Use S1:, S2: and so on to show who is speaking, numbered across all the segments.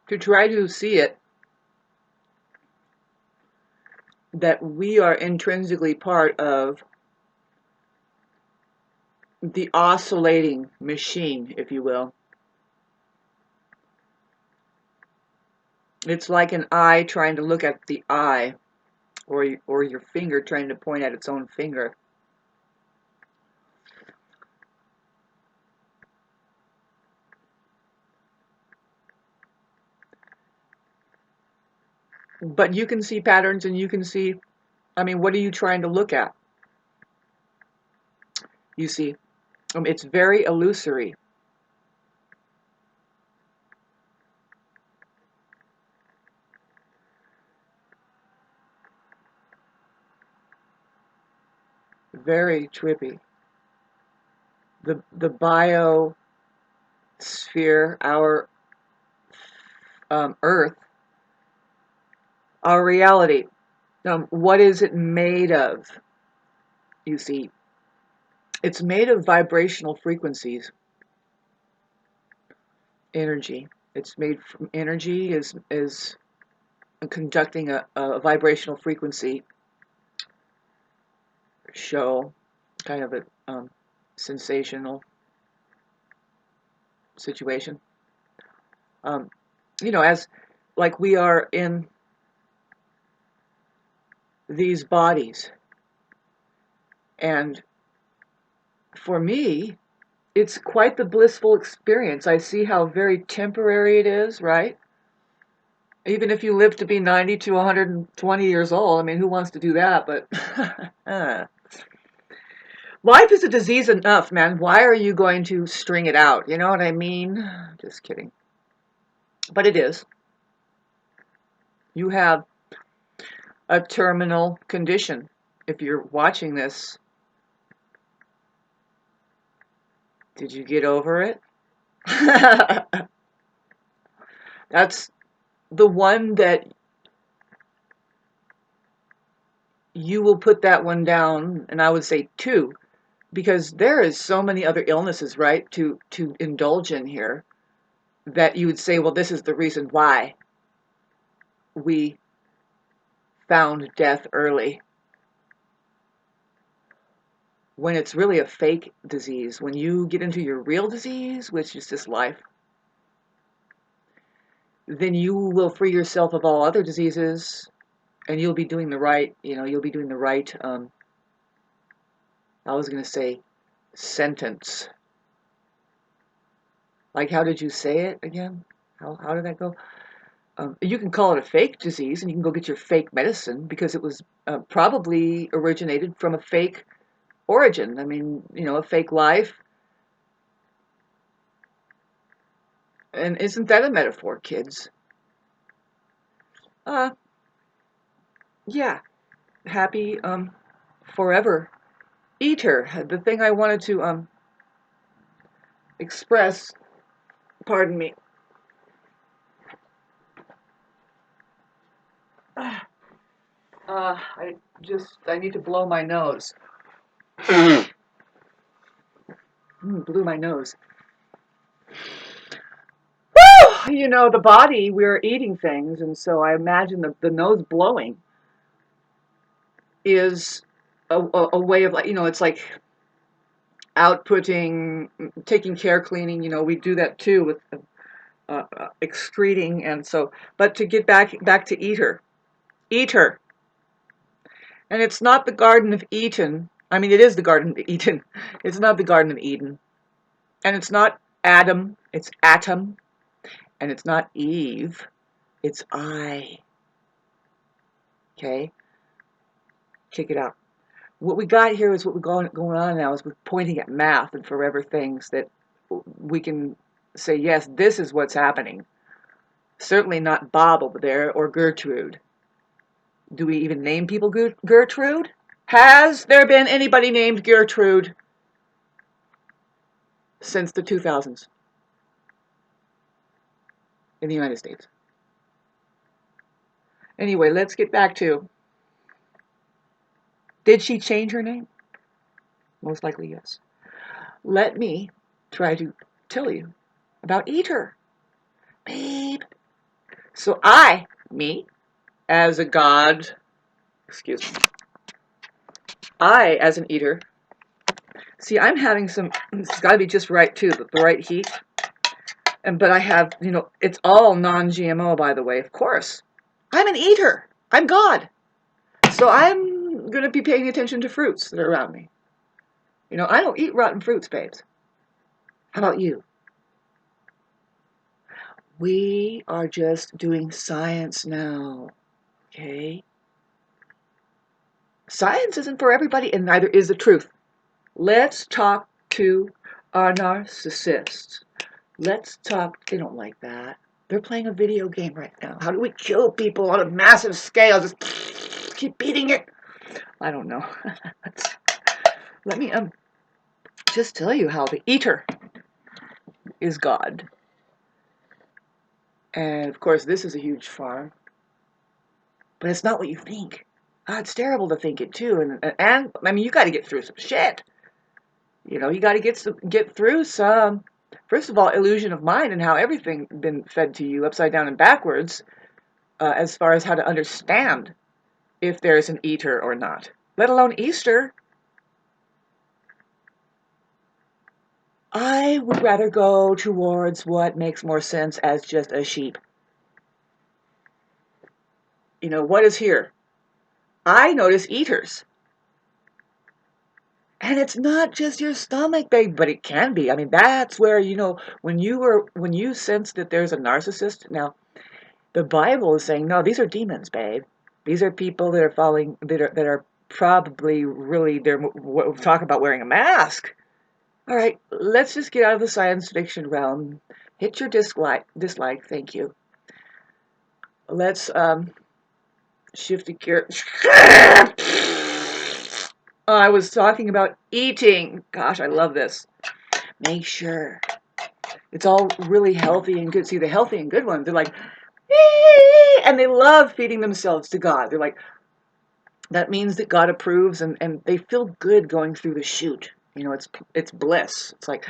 S1: to try to see it, that we are intrinsically part of the oscillating machine, if you will. It's like an eye trying to look at the eye, or your finger trying to point at its own finger. But you can see patterns, and you can see, I mean, what are you trying to look at? You see, it's very illusory. Very trippy. The biosphere, our Earth, our reality. What is it made of? You see, it's made of vibrational frequencies, energy. It's made from energy is conducting a vibrational frequency show, kind of a sensational situation. You know, as like we are in these bodies. And for me, it's quite the blissful experience. I see how very temporary it is, right? Even if you live to be 90 to 120 years old, I mean, who wants to do that? But life is a disease enough, man. Why are you going to string it out? You know what I mean? Just kidding. But it is. You have a terminal condition. If you're watching this, did you get over it? That's the one that you will put that one down, and I would say 2, because there is so many other illnesses, right, to indulge in here, that you would say, well, this is the reason why we found death early, when it's really a fake disease. When you get into your real disease, which is just life, then you will free yourself of all other diseases, and you'll be doing the right, you'll be doing the right, I was going to say sentence. Like, how did you say it again? How did that go? You can call it a fake disease, and you can go get your fake medicine, because it was probably originated from a fake origin. I mean, a fake life. And isn't that a metaphor, kids? Yeah. Happy forever eater. The thing I wanted to express, pardon me. I need to blow my nose. Blew my nose. Woo! The body, we're eating things, and so I imagine the nose blowing is a way of, like, it's like outputting, taking care, cleaning. We do that too with excreting, and so. But to get back to eater, and it's not the Garden of Eden. I mean, it is the Garden of Eden. It's not the Garden of Eden, and it's not Adam. It's Atom, and it's not Eve. It's I. Okay, check it out. What we got here is what we're going on now is we're pointing at math and forever things that we can say, yes, this is what's happening. Certainly not Bob over there or Gertrude. Do we even name people Gertrude? Has there been anybody named Gertrude since the 2000s in the United States? Anyway, let's get back to, did she change her name? Most likely, yes. Let me try to tell you about Eater. Babe, So me, as a god, excuse me, I, as an eater, see, I'm having some, it's got to be just right too, the right heat. But I have, it's all non-GMO, by the way, of course. I'm an eater. I'm God. So I'm going to be paying attention to fruits that are around me. I don't eat rotten fruits, babes. How about you? We are just doing science now, okay? Science isn't for everybody, and neither is the truth. Let's talk to our narcissists. Let's talk. They don't like that. They're playing a video game right now. How do we kill people on a massive scale? Just keep beating it. I don't know. Let me just tell you how the eater is God. And of course, this is a huge farm. But it's not what you think. It's terrible to think it too. And I mean, you got to get through some shit. You got to get through some. First of all, illusion of mind and how everything been fed to you upside down and backwards, as far as how to understand if there's an eater or not. Let alone Easter. I would rather go towards what makes more sense as just a sheep. What is here? I notice eaters. And it's not just your stomach, babe, but it can be. I mean, that's where, when you sense that there's a narcissist. Now, the Bible is saying, no, these are demons, babe. These are people that are probably really, talk about wearing a mask. All right, let's just get out of the science fiction realm. Hit your dislike, thank you. Let's shift the gear. I was talking about eating. Gosh, I love this. Make sure it's all really healthy and good. See, the healthy and good ones, they're like, and they love feeding themselves to God. They're like, that means that God approves, and they feel good going through the chute. It's bliss. It's like,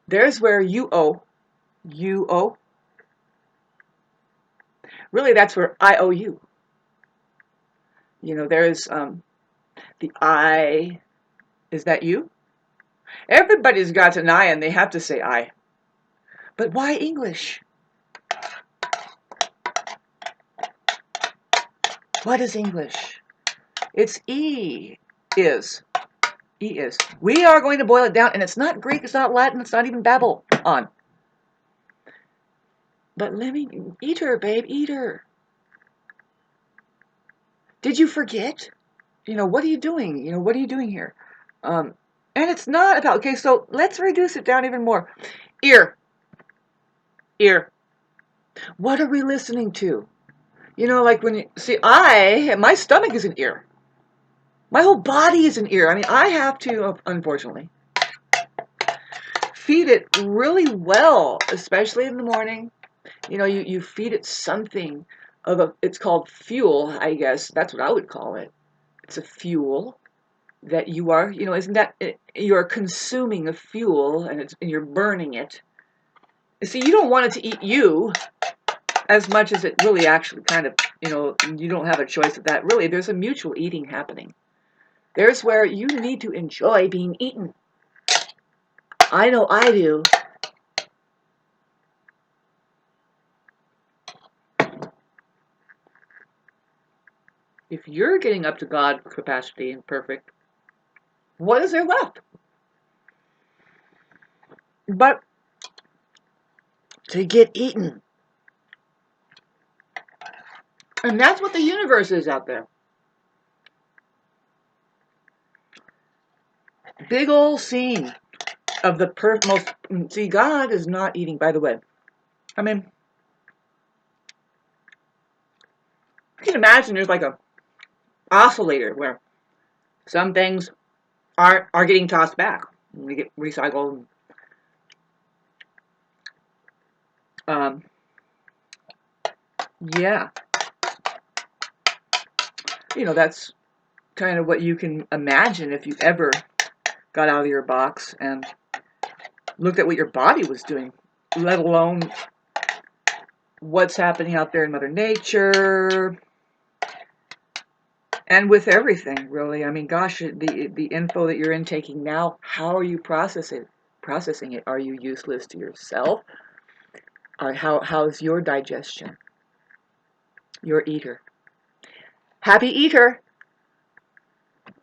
S1: there's where you owe. Really, that's where I owe you. There's the I. Is that you? Everybody's got an I, and they have to say I. But why English? What is English? It's E is. E is. We are going to boil it down, and it's not Greek, it's not Latin, it's not even Babylon. But let me, eat her, babe, eat her. Did you forget? What are you doing? What are you doing here? And it's not about, okay, so let's reduce it down even more. Ear. What are we listening to? Like when you see, my stomach is an ear. My whole body is an ear. I mean, I have to, unfortunately, feed it really well, especially in the morning. You feed it something it's called fuel, I guess. That's what I would call it. It's a fuel that you are, isn't that, you're consuming a fuel and you're burning it. See, you don't want it to eat you as much as it really actually kind of, you don't have a choice of that. Really, there's a mutual eating happening. There's where you need to enjoy being eaten. I know I do. If you're getting up to God capacity and perfect, what is there left? But to get eaten. And that's what the universe is out there. Big old scene of the most. See, God is not eating, by the way. I mean, you can imagine there's like a oscillator where some things are getting tossed back. They get recycled. Yeah. That's kind of what you can imagine if you ever got out of your box and looked at what your body was doing, let alone what's happening out there in Mother Nature, and with everything, really. I mean, gosh, the info that you're intaking now, how are you processing it? Are you useless to yourself? How's your digestion? Your eater. Happy eater!